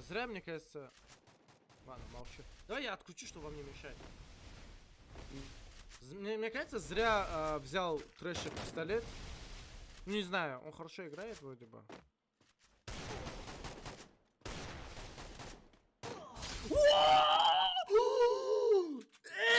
Зря, мне кажется... Ладно, молчу. Давай я откручу, чтобы вам не мешать. Мне кажется, зря взял Трэшер пистолет. Не знаю, он хорошо играет вроде бы.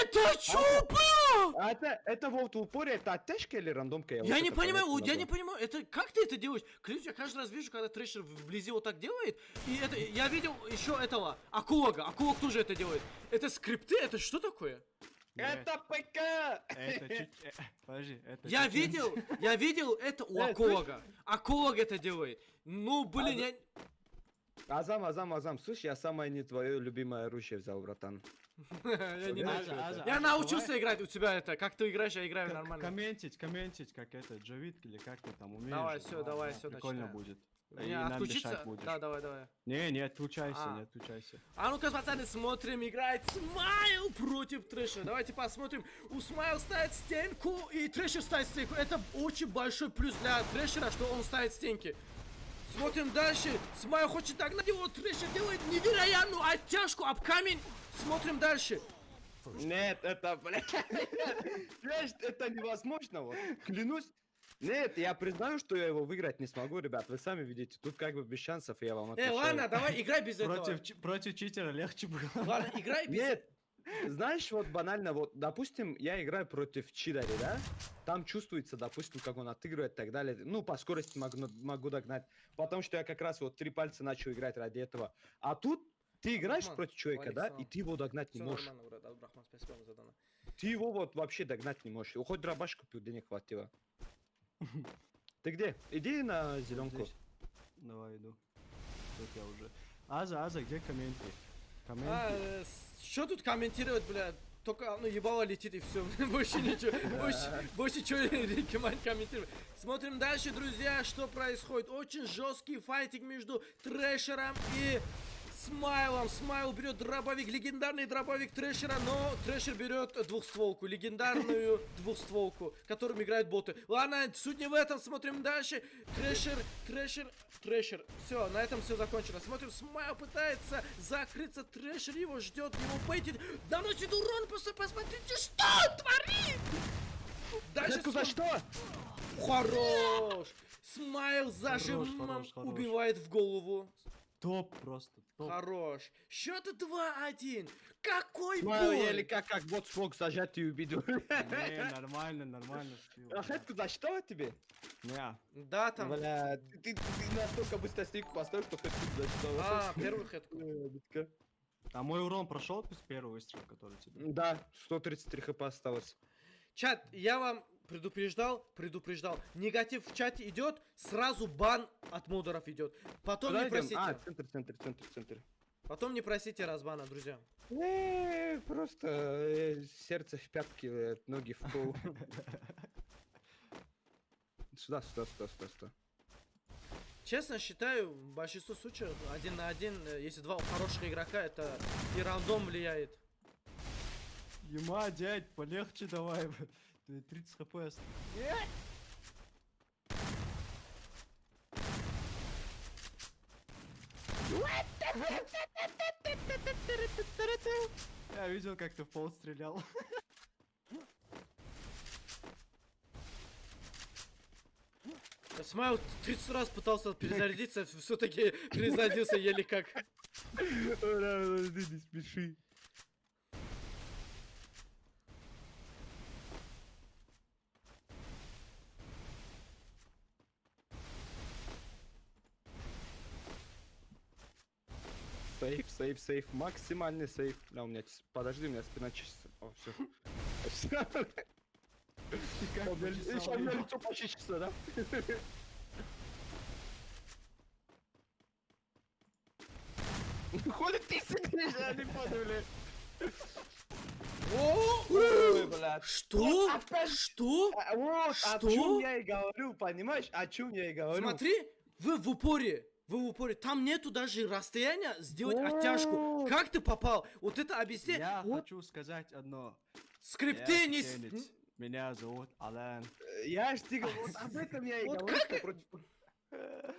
Это что было? А это вот в упоре, это оттяжка или рандомка? Я не понимаю, это как ты это делаешь? Клянусь, я каждый раз вижу, когда Трэшер вблизи вот так делает. И это, я видел еще этого, Акулога тоже это делает. Это скрипты, это что такое? Это ПК! Это чуть... Подожди, это... Я видел это у Акулога. Акулог это делает. Ну, блин, я... Азам, слушай, я самое не твое любимое оружие взял, братан. Я не знаю. Я научился играть у тебя это. Как ты играешь, я играю нормально. Комментить, как это, Джавид или как ты там умеешь. Давай, все, прикольно будет. И Не, нам отключиться? дышать будешь. Да, давай. Не отключайся. А ну-ка, пацаны, смотрим, играет Смайл против Трэшера. Давайте посмотрим. У Смайл ставит стенку, и Трэшер ставит стенку. Это очень большой плюс для Трэшера, что он ставит стенки. Смотрим дальше. Смайл хочет догнать его. Трэшер делает невероятную оттяжку об камень. Смотрим дальше. Нет, это, блядь, это невозможно, вот, клянусь. Нет, я признаю, что я его выиграть не смогу, ребят, вы сами видите, тут как бы без шансов, я вам отвечаю. Ладно, давай, играй без этого. Против читера легче было. Ладно, играй без... Нет, знаешь, вот банально, вот, допустим, я играю против читера, да? Там чувствуется, допустим, как он отыгрывает и так далее. Ну, по скорости могу догнать, потому что я как раз вот 3 пальца начал играть ради этого. А тут ты играешь против человека, да, и ты его догнать не можешь. Спасибо за донат. Ты его вот вообще догнать не можешь. Хоть дробаш купил, денег хватило. Ты где? Иди на зеленку. Давай, иду. Тут я уже. Аза, где комменты? Что тут комментировать, блядь? Только, ну, ебало летит и все. Больше ничего. Больше ничего не комментировать. Смотрим дальше, друзья, что происходит. Очень жесткий файтинг между Трэшером и Смайлом. Смайл берет дробовик, легендарный дробовик Трэшера, но Трэшер берет двухстволку, легендарную двухстволку, которым играют боты. Ладно, суть не в этом, смотрим дальше. Трэшер. Все, на этом все закончено. Смотрим, Смайл пытается закрыться, Трэшер его ждет, его бейтит, наносит урон, просто посмотрите, что он творит! Дальше За что? Хорош! Смайл зажимом убивает в голову. Топ просто, топ. Хорош. Счет 2-1. Какой Смайл бой! еле как вот смог зажать и убить. Не, нормально. А хэтку за что тебе? Не. Да, там... Бля, ты настолько быстро стейку поставил, что хэтку за что. Первую хэтку. А мой урон прошел с первого выстрела, который тебе? Да, 133 хп осталось. Чат, я вам предупреждал. Негатив в чате идет, сразу бан от модеров идет. Потом Куда не идем? просите. Центр. Потом Не просите разбана, друзья. Просто сердце в пятки, ноги в пол. Сюда. Честно считаю, в большинстве случаев 1 на 1, если два хороших игрока, это и рандом влияет. Ема, дядь, полегче давай. Ты 30 хп осталось. Я видел, как ты в пол стрелял. Смайл 30 раз пытался перезарядиться, все-таки перезарядился еле как. Не спеши. Сейф, максимальный сейф. Да, у меня, подожди, у меня спина чистится. О, все. Сейчас у меня лицо почистится, да? Хули ты сидишь, я не понял, блядь. Ой, блядь. Что? Вот, о чем я и говорю, понимаешь? О чем я и говорю. Смотри, вы в упоре. Там нету даже расстояния сделать оттяжку. Как ты попал? Вот это объясни. Я хочу сказать одно. Скрипты не... Меня зовут Алан. Я ж тебе вот об этом я и говорю.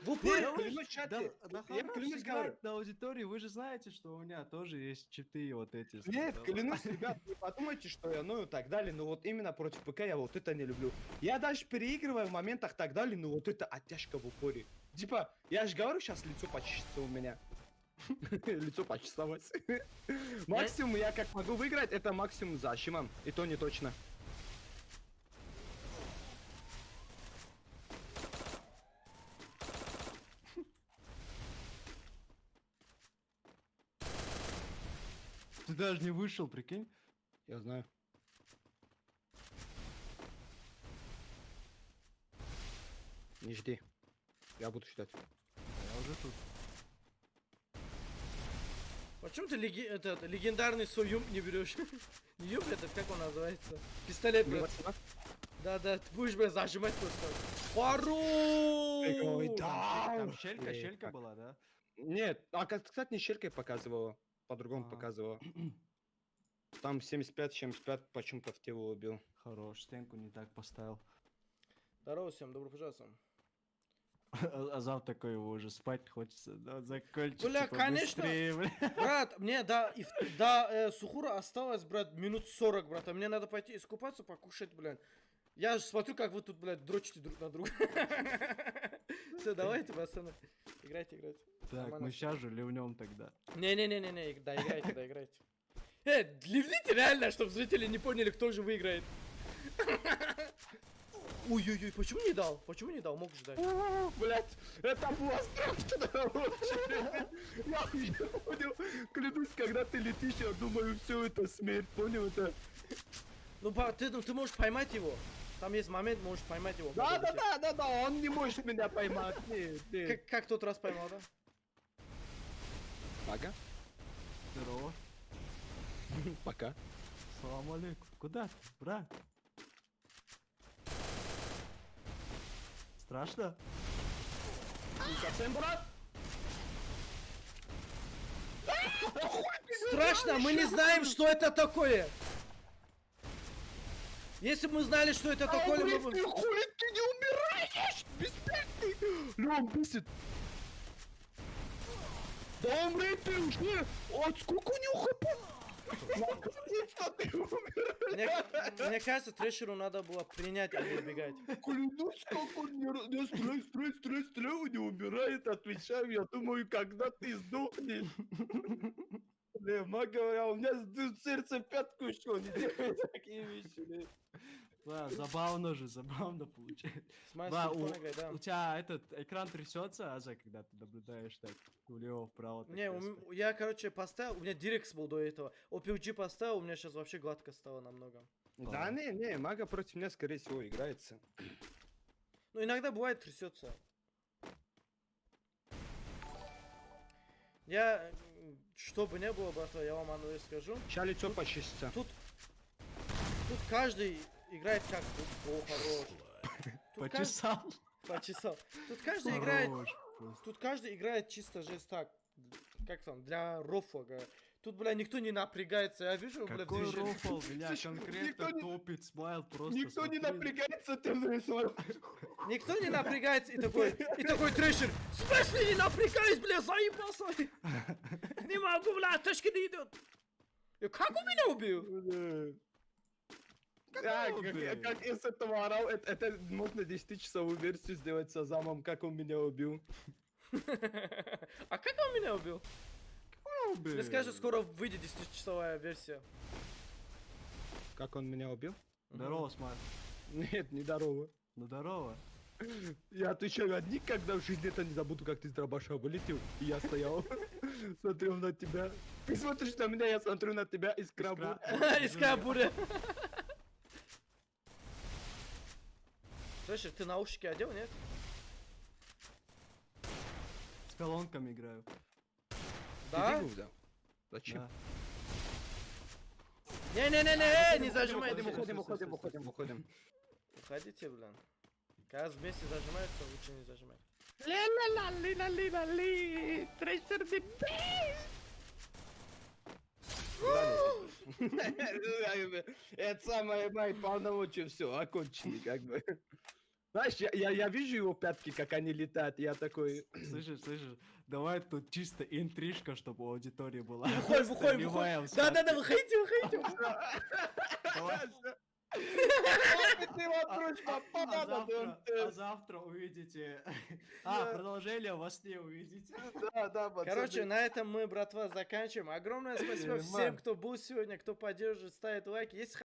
В упоре. Я клянусь, чате, Да я хорош клянусь, играть говорю. на аудитории, вы же знаете, что у меня тоже есть читы вот эти. Нет, сказал. клянусь, ребят, не подумайте, что я, ну и так далее, но вот именно против ПК я вот это не люблю. Я даже переигрываю в моментах так далее, но вот это оттяжка в упоре. Типа, я же говорю, сейчас лицо почистится у меня. Лицо почесалось. Максимум я как могу выиграть, это максимум защимом, и то не точно. Ты даже не вышел, прикинь? Я знаю. Не жди. Я буду ждать. Я уже тут. Почему ты легендарный свой юмп не берешь? Не юмп этот, как он называется? Пистолет, брат. Да, ты будешь, блядь, зажимать просто. Ой, Хорош! да. Там щелька, Эй, щелька как? была, да? Нет, кстати, не щелкой показывала. По-другому А. показывала. Там 75-75 почему-то в тело убил. Хорош, стенку не так поставил. Здорово всем, добро пожаловать. Азам такой его уже спать хочется, да, закончить. Бля, типа, конечно. быстрее, бля. Брат, мне до Сухура осталось, брат, минут 40, брат. А мне надо пойти искупаться, покушать, блядь. Я же смотрю, как вы тут, блядь, дрочите друг на друга. Все, давайте, пацаны. Играйте. Так, Нормально мы всё. сейчас же ливнем тогда. Не-не-не-не, да, играйте. Ливните реально, чтобы зрители не поняли, кто же выиграет. Ой-ой-ой, почему не дал? Мог ждать. Блять, это было страшно очень. Я не понял. Клянусь, когда ты летишь, я думаю, все это смерть. Понял это? Ну, ты можешь поймать его. Там есть момент, можешь поймать его. Да, он не может меня поймать. Нет. Как тот раз поймал, да? Ага, Здорово. пока. Салам алейкум. Куда ты, брат? Страшно? Не совсем, брат? Страшно, мы не знаем, что это такое. Если бы мы знали, что это такое, мы бы... Ты хули ты не умираешь? Бессмертный! Лём, бесит. Да умри ты уже! От сколько у него хп? Наконец-то ты умираешь! Мне кажется, Трэшеру надо было принять, а не убегать. Клянусь, как он не стреляй, не умирает, отвечаю, я думаю, когда ты сдохнешь. Бля, маг говоря, у меня сердце в пятку еще не делает такие вещи, бля. Да, забавно получается. Смайс Да, телефон играй, да. у тебя этот экран трясется, Аза, когда ты наблюдаешь так влево, вправо. так Не, резко? я, короче, поставил, у меня Дирекс был до этого. OPG поставил, у меня сейчас вообще гладко стало намного. Да не, мага против меня, скорее всего, играется. Ну, иногда бывает трясется. Что бы не было, братва, я вам оно и скажу. Сейчас лицо почистится. Тут каждый играет как... О, хорош. Тут Почесал. Почесал. Тут каждый играет... Хорош просто. Тут каждый играет чисто жесть так. Как там, для рофла, говорят. Тут, бля, никто не напрягается. Я вижу, бля, Какой движение. рофл, бля, Слушай, конкретно никто не- топит, смайл просто. Никто не смотри. напрягается, ты нарисовал. Никто не напрягается и такой Трэшер. В смысле не напрягаюсь, бля, заебался. Не могу, бля, точки не идет. Как он меня убил? Как я с этого орал, это можно 10-часовую версию сделать с Азамом, как он меня убил. А как он меня убил? Мне скажи, скоро выйдет 10-часовая версия. Как он меня убил? Здорово, смайл. Нет, не здорово. Ну здорово. Я отвечаю, я никогда в жизни это не забуду, как ты с дробаша вылетел, и я стоял, смотрел на тебя. Ты смотришь на меня, я смотрю на тебя из краба. Из Кабуля. Слышишь, ты наушники одел, нет? С колонками играю. Да? Зачем? Да. Не-не-не-не, не зажимай. Уходим. Уходите, блин. Когда вместе зажимаются, лучше не зажимать. Ля-ля-ла-ли-ла-ли-ла-ли, Трэшер the best! Это самое мои полномочия, все, окончили, как бы. Знаешь, я вижу его пятки, как они летают, я такой... Слышишь, давай тут чисто интрижка, чтобы у аудитории была. Выходим, выходим, Наливаем выходим. Да-да-да, выходите, выходите. Ты вот прочь, А завтра увидите... продолжение во сне увидите. Да, пацаны. Короче, на этом мы, братва, заканчиваем. Огромное спасибо всем, кто был сегодня, кто поддерживает, ставит лайки. Если